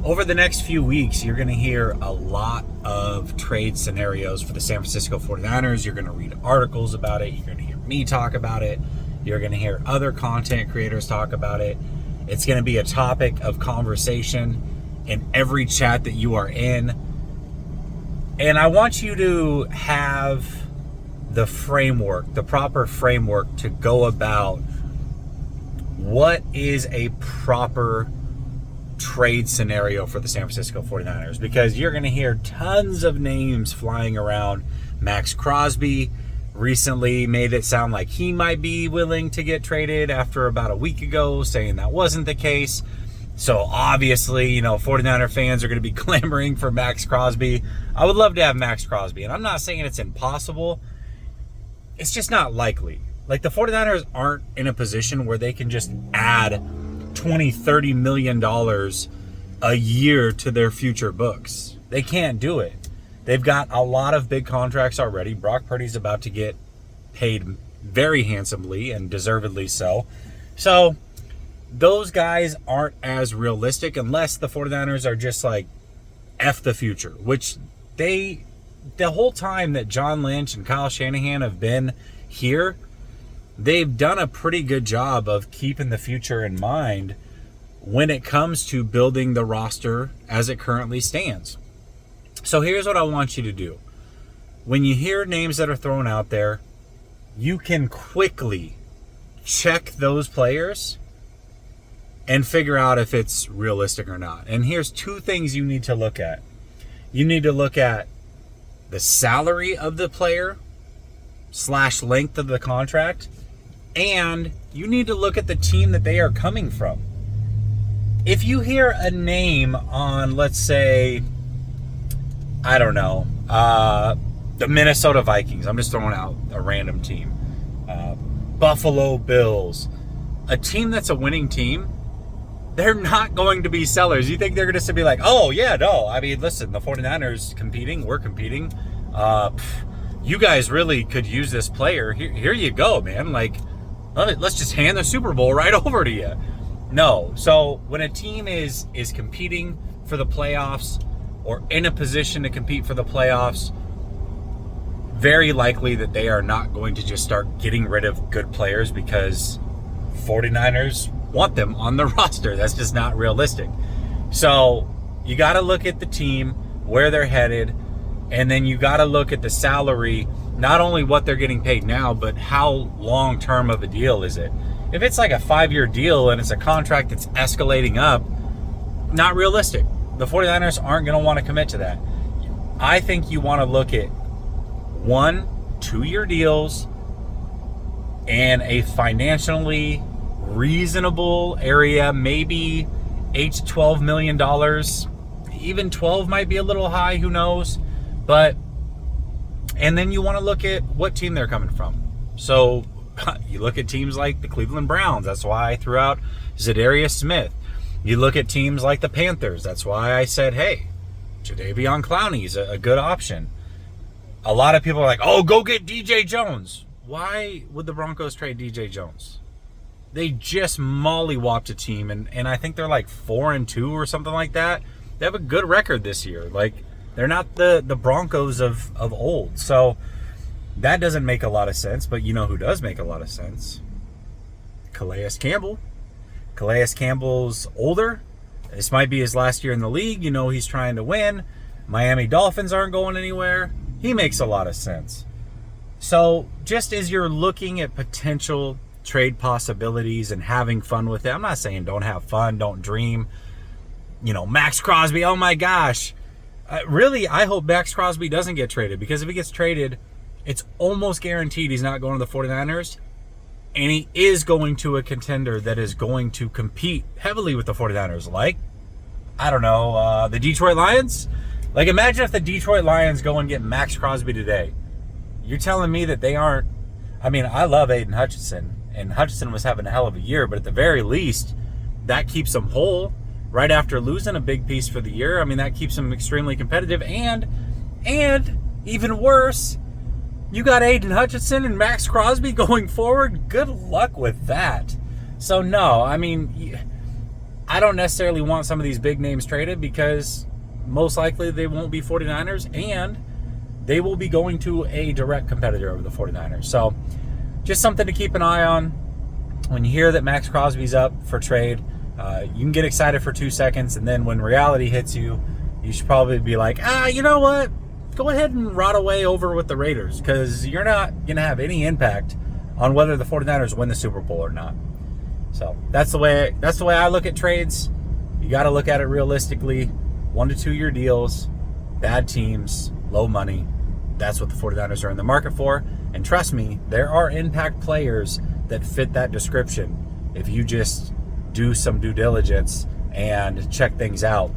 Over the next few weeks, you're going to hear a lot of trade scenarios for the San Francisco 49ers. You're going to read articles about it. You're going to hear me talk about it. You're going to hear other content creators talk about it. It's going to be a topic of conversation in every chat that you are in. And I want you to have the framework, the proper framework to go about what is a proper trade scenario for the San Francisco 49ers, because you're going to hear tons of names flying around. Maxx Crosby recently made it sound like he might be willing to get traded after about a week ago, saying that wasn't the case. So obviously, 49er fans are going to be clamoring for Maxx Crosby. I would love to have Maxx Crosby, and I'm not saying it's impossible. It's just not likely. Like, the 49ers aren't in a position where they can just add $20-30 million a year to their future books. They can't do it. They've got a lot of big contracts already. Brock Purdy's about to get paid very handsomely, and deservedly so. So those guys aren't as realistic unless the 49ers are just like, F the future, which the whole time that John Lynch and Kyle Shanahan have been here, they've done a pretty good job of keeping the future in mind when it comes to building the roster as it currently stands. So here's what I want you to do. When you hear names that are thrown out there, you can quickly check those players and figure out if it's realistic or not. And here's two things you need to look at. You need to look at the salary of the player / length of the contract, and you need to look at the team that they are coming from. If you hear a name on, let's say, I don't know, the Minnesota Vikings, I'm just throwing out a random team, Buffalo Bills, a team that's a winning team, they're not going to be sellers. You think they're going to be like, oh, yeah, no. I mean, listen, the 49ers competing, we're competing. You guys really could use this player. Here you go, man. Like, let's just hand the Super Bowl right over to you. No. So when a team is competing for the playoffs or in a position to compete for the playoffs, very likely that they are not going to just start getting rid of good players because 49ers want them on the roster. That's just not realistic. So you got to look at the team, where they're headed, and then you got to look at the salary, not only what they're getting paid now, but how long-term of a deal is it. If it's like a 5-year deal and it's a contract that's escalating up, not realistic. The 49ers aren't going to want to commit to that. I think you want to look at 1-2 year deals and a financially reasonable area, maybe $8 to $12 million. Even 12 might be a little high, who knows? And then you want to look at what team they're coming from. So you look at teams like the Cleveland Browns. That's why I threw out Zadarius Smith. You look at teams like the Panthers. That's why I said, hey, Jadeveon Clowney is a good option. A lot of people are like, oh, go get DJ Jones. Why would the Broncos trade DJ Jones? They just mollywopped a team, and I think they're like 4-2 or something like that. They have a good record this year. Like, they're not the Broncos of old. So that doesn't make a lot of sense, but you know who does make a lot of sense? Calais Campbell. Calais Campbell's older. This might be his last year in the league. You know he's trying to win. Miami Dolphins aren't going anywhere. He makes a lot of sense. So just as you're looking at potential trade possibilities and having fun with it, I'm not saying don't have fun, don't dream. Maxx Crosby, oh my gosh. Really, I hope Maxx Crosby doesn't get traded, because if he gets traded, it's almost guaranteed he's not going to the 49ers, and he is going to a contender that is going to compete heavily with the 49ers, like, I don't know, the Detroit Lions? Like, imagine if the Detroit Lions go and get Maxx Crosby today. You're telling me that they aren't... I mean, I love Aiden Hutchinson, and Hutchinson was having a hell of a year, but at the very least, that keeps them whole right after losing a big piece for the year. I mean, that keeps them extremely competitive, and even worse, you got Aiden Hutchinson and Maxx Crosby going forward. Good luck with that. So, no, I mean, I don't necessarily want some of these big names traded because most likely they won't be 49ers, and they will be going to a direct competitor over the 49ers. So just something to keep an eye on. When you hear that Maxx Crosby's up for trade, you can get excited for 2 seconds, and then when reality hits you, you should probably be like, you know what? Go ahead and rot away over with the Raiders, because you're not going to have any impact on whether the 49ers win the Super Bowl or not. So that's the way I look at trades. You got to look at it realistically. 1 to 2 year deals, bad teams, low money. That's what the 49ers are in the market for. And trust me, there are impact players that fit that description if you just do some due diligence and check things out.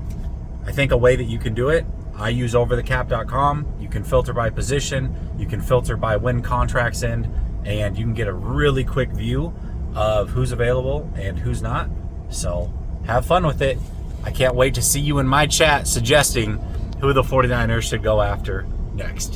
I think a way that you can do it, I use overthecap.com. You can filter by position, you can filter by when contracts end, and you can get a really quick view of who's available and who's not. So have fun with it. I can't wait to see you in my chat suggesting who the 49ers should go after next.